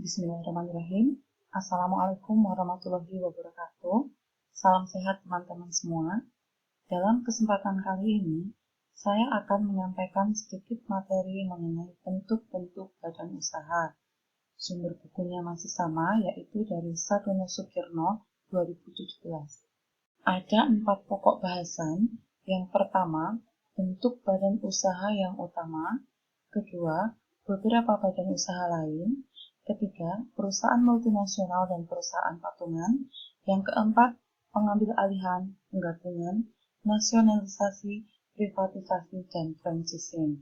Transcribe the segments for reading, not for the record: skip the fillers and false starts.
Bismillahirrahmanirrahim. Assalamualaikum warahmatullahi wabarakatuh. Salam sehat teman-teman semua. Dalam kesempatan kali ini, saya akan menyampaikan sedikit materi mengenai bentuk-bentuk badan usaha. Sumber bukunya masih sama, yaitu dari Sadono Sukirno 2017. Ada 4 pokok bahasan. Yang pertama, bentuk badan usaha yang utama. Kedua, beberapa badan usaha lain. Ketiga, perusahaan multinasional dan perusahaan patungan. Yang keempat, pengambil alihan, penggabungan, nasionalisasi, privatisasi, dan franchising.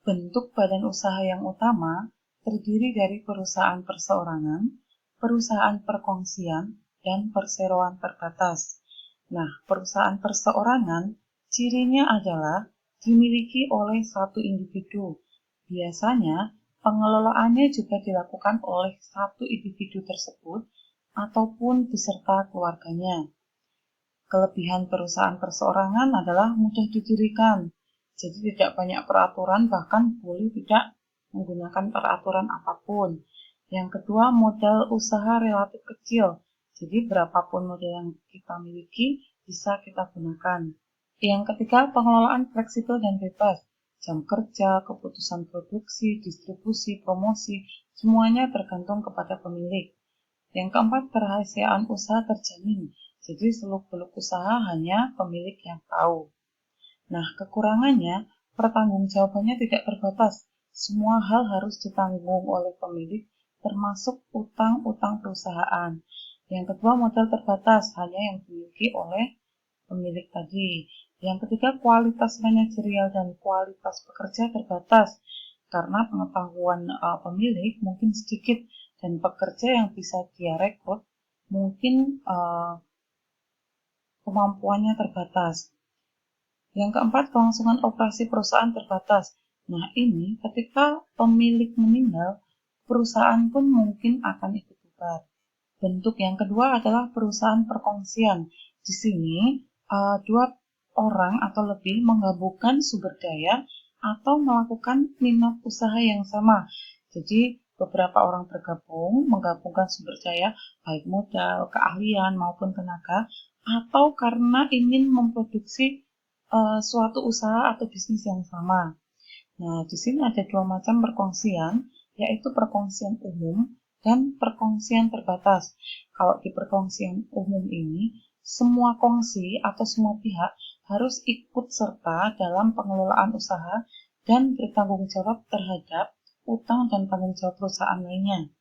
Bentuk badan usaha yang utama terdiri dari perusahaan perseorangan, perusahaan perkongsian, dan perseroan terbatas. Nah, perusahaan perseorangan cirinya adalah dimiliki oleh satu individu. Biasanya, pengelolaannya juga dilakukan oleh satu individu tersebut ataupun beserta keluarganya. Kelebihan perusahaan perseorangan adalah mudah didirikan, jadi tidak banyak peraturan, bahkan boleh tidak menggunakan peraturan apapun. Yang kedua, modal usaha relatif kecil, jadi berapapun modal yang kita miliki bisa kita gunakan. Yang ketiga, pengelolaan fleksibel dan bebas. Jam kerja, keputusan produksi, distribusi, promosi, semuanya tergantung kepada pemilik. Yang keempat, kerahasiaan usaha terjamin. Jadi seluk-beluk usaha hanya pemilik yang tahu. Nah, kekurangannya, pertanggungjawabannya tidak terbatas. Semua hal harus ditanggung oleh pemilik, termasuk utang-utang perusahaan. Yang kedua, modal terbatas, hanya yang dimiliki oleh pemilik tadi. Yang ketiga, kualitas manajerial dan kualitas pekerja terbatas, karena pengetahuan pemilik mungkin sedikit dan pekerja yang bisa dia rekrut mungkin kemampuannya terbatas. Yang keempat, kelangsungan operasi perusahaan terbatas. Nah, ini ketika pemilik meninggal, perusahaan pun mungkin akan ikut bubar. Bentuk yang kedua adalah perusahaan perkongsian. Di sini, dua orang atau lebih menggabungkan sumber daya atau melakukan minat usaha yang sama. Jadi, beberapa orang bergabung, menggabungkan sumber daya, baik modal, keahlian, maupun tenaga, atau karena ingin memproduksi suatu usaha atau bisnis yang sama. Nah, di sini ada 2 macam perkongsian, yaitu perkongsian umum dan perkongsian terbatas. Kalau di perkongsian umum ini, semua kongsi atau semua pihak harus ikut serta dalam pengelolaan usaha dan bertanggung jawab terhadap utang dan tanggung jawab perusahaan lainnya.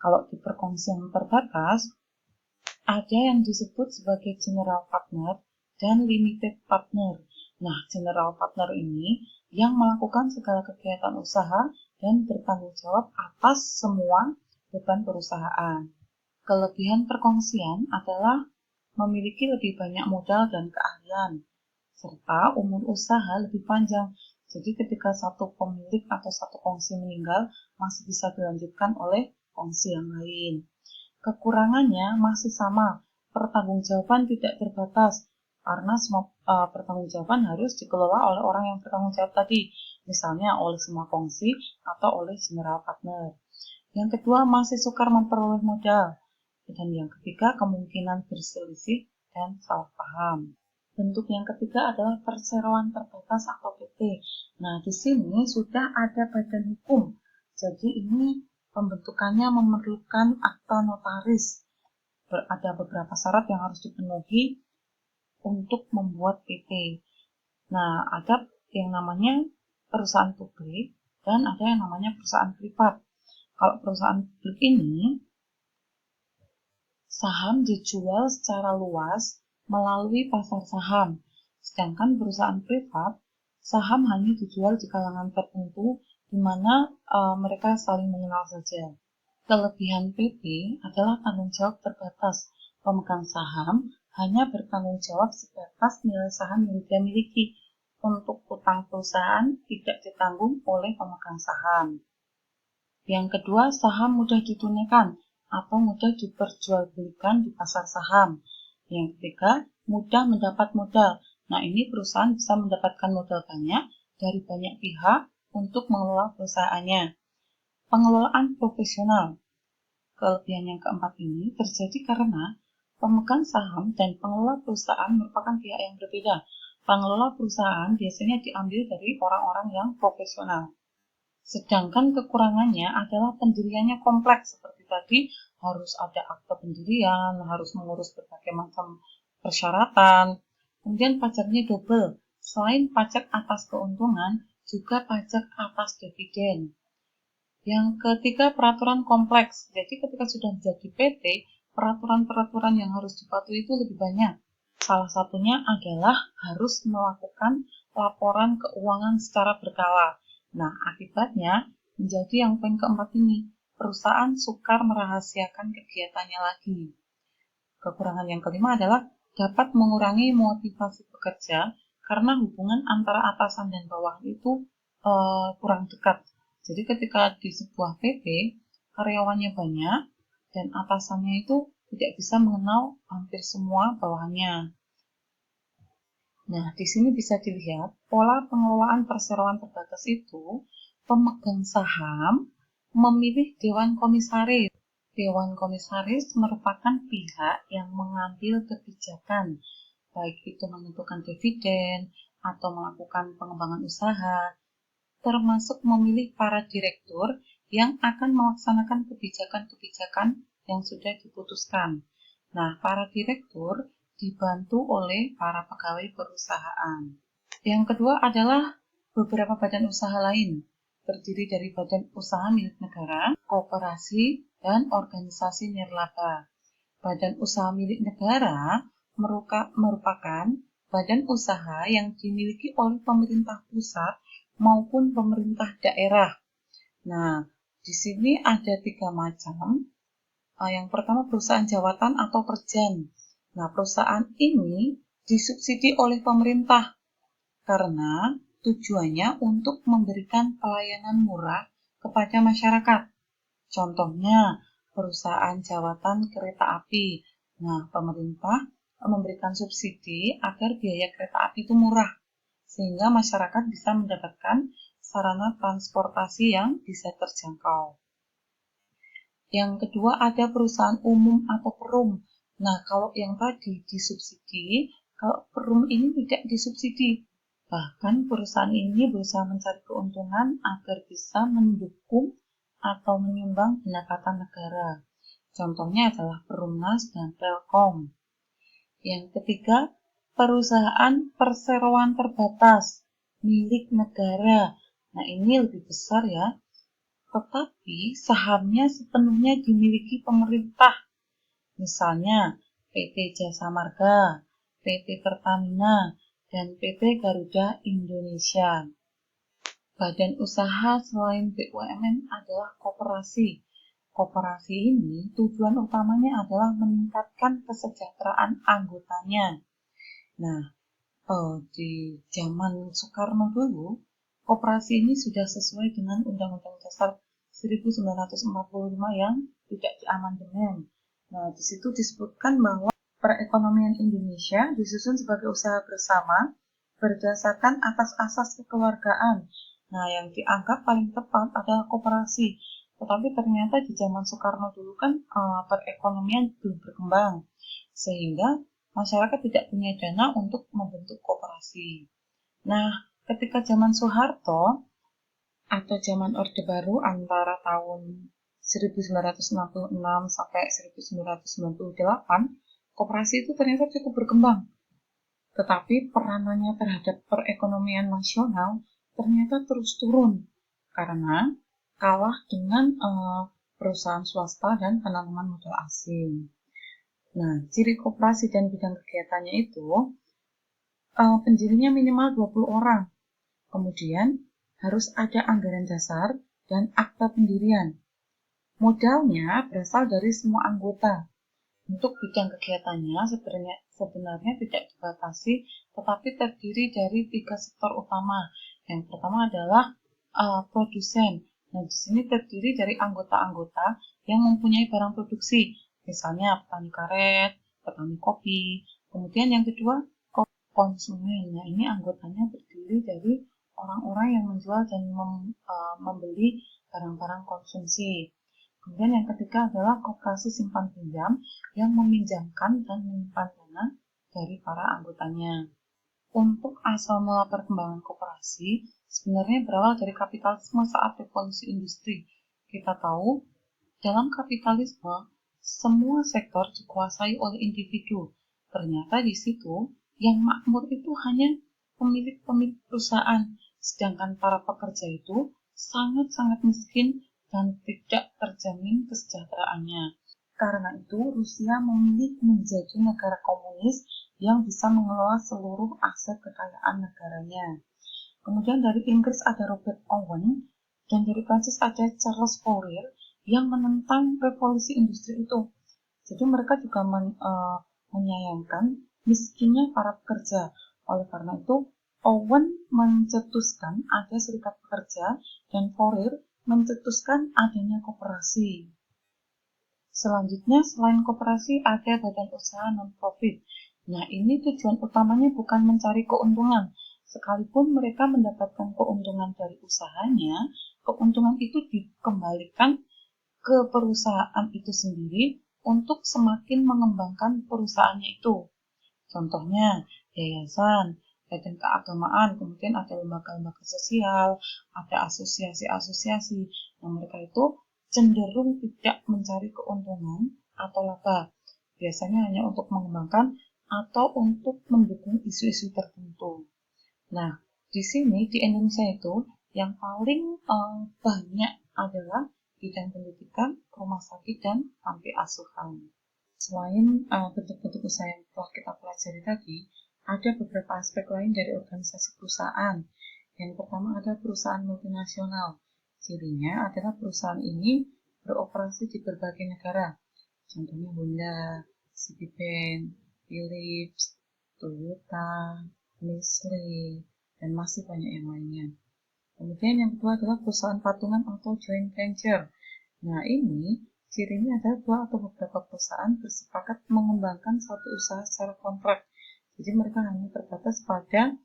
Kalau di perkongsian terbatas, ada yang disebut sebagai general partner dan limited partner. Nah, general partner ini yang melakukan segala kegiatan usaha dan bertanggung jawab atas semua beban perusahaan. Kelebihan perkongsian adalah memiliki lebih banyak modal dan keahlian, serta umur usaha lebih panjang. Jadi ketika satu pemilik atau satu kongsi meninggal, masih bisa dilanjutkan oleh kongsi yang lain. Kekurangannya masih sama, pertanggungjawaban tidak terbatas, karena semua pertanggungjawaban harus dikelola oleh orang yang bertanggung jawab tadi, misalnya oleh semua kongsi atau oleh general partner. Yang kedua, masih sukar memperoleh modal. Dan yang ketiga, kemungkinan berselisih dan salah paham. Bentuk yang ketiga adalah perseroan terbatas atau PT. Nah, di sini sudah ada badan hukum. Jadi ini pembentukannya memerlukan akta notaris. Ada beberapa syarat yang harus dipenuhi untuk membuat PT. Nah, ada yang namanya perusahaan publik dan ada yang namanya perusahaan privat. Kalau perusahaan publik ini, saham dijual secara luas melalui pasar saham. Sedangkan perusahaan privat, saham hanya dijual di kalangan tertentu di mana mereka saling mengenal saja. Kelebihan PT adalah tanggung jawab terbatas. Pemegang saham hanya bertanggung jawab sebatas nilai saham yang dia miliki. Untuk utang perusahaan tidak ditanggung oleh pemegang saham. Yang kedua, saham mudah ditunaikan atau mudah diperjualbelikan di pasar saham. Yang ketiga, mudah mendapat modal. Nah, ini perusahaan bisa mendapatkan modal banyak dari banyak pihak untuk mengelola perusahaannya. pengelolaan profesional. Kelebihan yang keempat ini terjadi karena pemegang saham dan pengelola perusahaan merupakan pihak yang berbeda. Pengelola perusahaan biasanya diambil dari orang-orang yang profesional. Sedangkan kekurangannya adalah pendiriannya kompleks, seperti tadi harus ada akte pendirian, harus mengurus berbagai macam persyaratan. Kemudian pajaknya double, selain pajak atas keuntungan, juga pajak atas dividen. Yang ketiga, peraturan kompleks. Jadi ketika sudah menjadi PT, peraturan-peraturan yang harus dipatuhi itu lebih banyak. Salah satunya adalah harus melakukan laporan keuangan secara berkala. Nah, akibatnya menjadi yang poin keempat ini, perusahaan sukar merahasiakan kegiatannya lagi. Kekurangan yang kelima adalah dapat mengurangi motivasi pekerja karena hubungan antara atasan dan bawahan itu kurang dekat. Jadi ketika di sebuah PT, karyawannya banyak dan atasannya itu tidak bisa mengenal hampir semua bawahannya. Nah, di sini bisa dilihat pola pengelolaan perseroan terbatas itu, pemegang saham memilih dewan komisaris. Dewan komisaris merupakan pihak yang mengambil kebijakan, baik itu menentukan dividen atau melakukan pengembangan usaha, termasuk memilih para direktur yang akan melaksanakan kebijakan-kebijakan yang sudah diputuskan. Nah, para direktur dibantu oleh para pegawai perusahaan. Yang kedua adalah beberapa badan usaha lain, terdiri dari badan usaha milik negara, koperasi, dan organisasi nirlaba. Badan usaha milik negara merupakan badan usaha yang dimiliki oleh pemerintah pusat maupun pemerintah daerah. Nah, di sini ada 3 macam. Yang pertama perusahaan jawatan atau perjan. Nah, perusahaan ini disubsidi oleh pemerintah karena tujuannya untuk memberikan pelayanan murah kepada masyarakat. Contohnya, perusahaan jawatan kereta api. Nah, pemerintah memberikan subsidi agar biaya kereta api itu murah, sehingga masyarakat bisa mendapatkan sarana transportasi yang bisa terjangkau. Yang kedua ada perusahaan umum atau perum. Nah, kalau yang tadi disubsidi, kalau perum ini tidak disubsidi. Bahkan perusahaan ini berusaha mencari keuntungan agar bisa mendukung atau menyumbang pendapatan negara. Contohnya adalah Perumnas dan Telkom. Yang ketiga, perusahaan perseroan terbatas milik negara. Nah, ini lebih besar ya. Tetapi sahamnya sepenuhnya dimiliki pemerintah. Misalnya PT Jasa Marga, PT Pertamina, dan PT Garuda Indonesia. Badan usaha selain BUMN adalah koperasi. Koperasi ini tujuan utamanya adalah meningkatkan kesejahteraan anggotanya. Nah, di zaman Soekarno dulu, koperasi ini sudah sesuai dengan Undang-Undang Dasar 1945 yang tidak diamandemen. Nah, di situ disebutkan bahwa perekonomian Indonesia disusun sebagai usaha bersama berdasarkan atas asas kekeluargaan. Nah, yang dianggap paling tepat adalah koperasi. Tetapi ternyata di zaman Soekarno dulu kan perekonomian belum berkembang, sehingga masyarakat tidak punya dana untuk membentuk koperasi. Nah, ketika zaman Soeharto atau zaman Orde Baru antara tahun 1966 sampai 1998, koperasi itu ternyata cukup berkembang. Tetapi peranannya terhadap perekonomian nasional ternyata terus turun karena kalah dengan perusahaan swasta dan penanaman modal asing. Nah, ciri koperasi dan bidang kegiatannya itu pendirinya minimal 20 orang. Kemudian harus ada anggaran dasar dan akta pendirian. Modalnya berasal dari semua anggota. Untuk bidang kegiatannya sebenarnya tidak dibatasi, tetapi terdiri dari 3 sektor utama. Yang pertama adalah produsen. Nah, di sini terdiri dari anggota-anggota yang mempunyai barang produksi, misalnya petani karet, petani kopi. Kemudian yang kedua, konsumen. Nah, ini anggotanya terdiri dari orang-orang yang menjual dan membeli barang-barang konsumsi. Kemudian yang ketiga adalah koperasi simpan pinjam yang meminjamkan dan menyimpan dana dari para anggotanya. Untuk asal mula perkembangan koperasi sebenarnya berawal dari kapitalisme saat revolusi industri. Kita tahu, dalam kapitalisme, semua sektor dikuasai oleh individu. Ternyata di situ, yang makmur itu hanya pemilik-pemilik perusahaan, sedangkan para pekerja itu sangat-sangat miskin dan tidak terjamin kesejahteraannya. Karena itu, Rusia memilih menjadi negara komunis yang bisa mengelola seluruh aset kekayaan negaranya. Kemudian dari Inggris ada Robert Owen, dan dari Prancis ada Charles Fourier yang menentang revolusi industri itu. Jadi mereka juga menyayangkan miskinnya para pekerja. Oleh karena itu, Owen mencetuskan ada serikat pekerja dan Fourier mencetuskan adanya koperasi. Selanjutnya, selain koperasi, ada badan usaha non-profit. Nah, ini tujuan utamanya bukan mencari keuntungan. Sekalipun mereka mendapatkan keuntungan dari usahanya, keuntungan itu dikembalikan ke perusahaan itu sendiri untuk semakin mengembangkan perusahaannya itu. Contohnya, yayasan, badan keagamaan, kemudian ada lembaga-lembaga sosial, ada asosiasi-asosiasi. Nah, mereka itu cenderung tidak mencari keuntungan atau laba. Biasanya hanya untuk mengembangkan atau untuk mendukung isu-isu tertentu. Nah, di sini di Indonesia itu yang paling banyak adalah bidang pendidikan, rumah sakit, dan panti asuhan. Selain bentuk-bentuk usaha yang telah kita pelajari tadi, ada beberapa aspek lain dari organisasi perusahaan. Yang pertama ada perusahaan multinasional. Cirinya adalah perusahaan ini beroperasi di berbagai negara. Contohnya Honda, Citibank, Philips, Toyota, Nestle, dan masih banyak yang lainnya. Kemudian yang kedua adalah perusahaan patungan atau joint venture. Nah, ini cirinya adalah dua atau beberapa perusahaan bersepakat mengembangkan suatu usaha secara kontrak. Jadi mereka hanya terbatas pada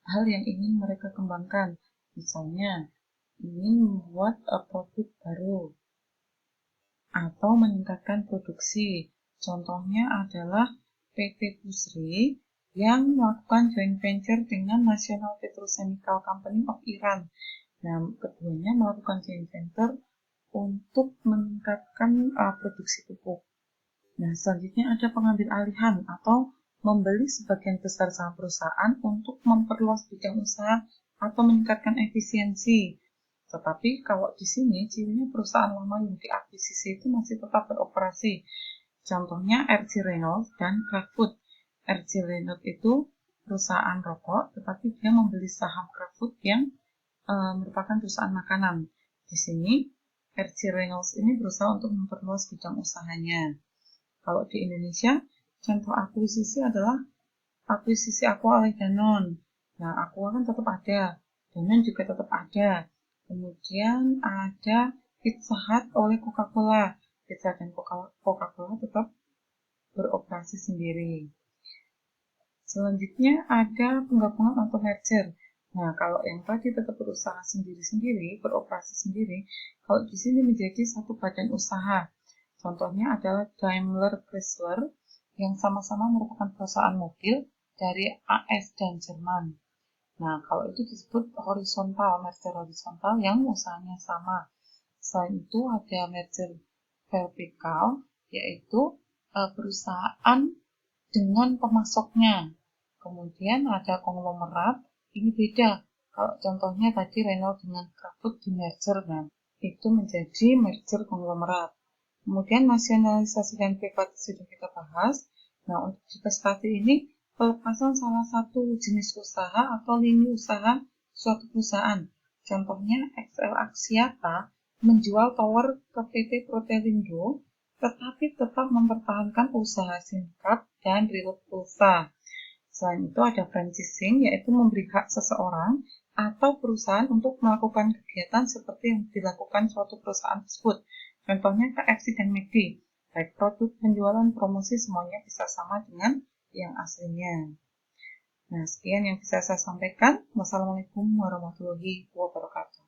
hal yang ingin mereka kembangkan. Misalnya, ingin membuat produk baru atau meningkatkan produksi. Contohnya adalah PT Busri yang melakukan joint venture dengan National Petrochemical Company of Iran. Nah, keduanya melakukan joint venture untuk meningkatkan produksi pupuk. Nah, selanjutnya ada pengambil alihan atau membeli sebagian besar saham perusahaan untuk memperluas bidang usaha atau meningkatkan efisiensi. Tetapi kalau di sini cirinya perusahaan lama yang diakuisisi itu masih tetap beroperasi. Contohnya RC Reynolds dan Kraft Food. RC Reynolds itu perusahaan rokok, tetapi dia membeli saham Kraft Food yang merupakan perusahaan makanan. Di sini RC Reynolds ini berusaha untuk memperluas bidang usahanya. Kalau di Indonesia, contoh akuisisi adalah akuisisi Aqua oleh Danone. Nah, Aqua kan tetap ada, Danone juga tetap ada. Kemudian ada Pizza Hut oleh Coca-Cola. Pizza dan Coca-Cola tetap beroperasi sendiri. Selanjutnya ada penggabungan atau merger. Nah, kalau yang tadi tetap berusaha sendiri-sendiri, beroperasi sendiri, kalau di sini menjadi satu badan usaha. Contohnya adalah Daimler Chrysler yang sama-sama merupakan perusahaan mobil dari AS dan Jerman. Nah, kalau itu disebut horizontal, merger horizontal yang usahanya sama. Selain itu ada merger vertikal, yaitu perusahaan dengan pemasoknya. Kemudian ada konglomerat, ini beda. Kalau contohnya tadi Renault dengan Kraft di merger, nah, itu menjadi merger konglomerat. Kemudian nasionalisasi dan privatisasi sudah kita bahas. Nah, untuk divestasi ini pelepasan salah satu jenis usaha atau lini usaha suatu perusahaan. Contohnya XL Axiata menjual tower ke PT Protelindo, tetapi tetap mempertahankan usaha singkat dan real pulsa. Selain itu ada franchising, yaitu memberi hak seseorang atau perusahaan untuk melakukan kegiatan seperti yang dilakukan suatu perusahaan tersebut. Contohnya KFC dan McD. Baik produk, penjualan, promosi semuanya bisa sama dengan yang aslinya. Nah, sekian yang bisa saya sampaikan. Wassalamualaikum warahmatullahi wabarakatuh.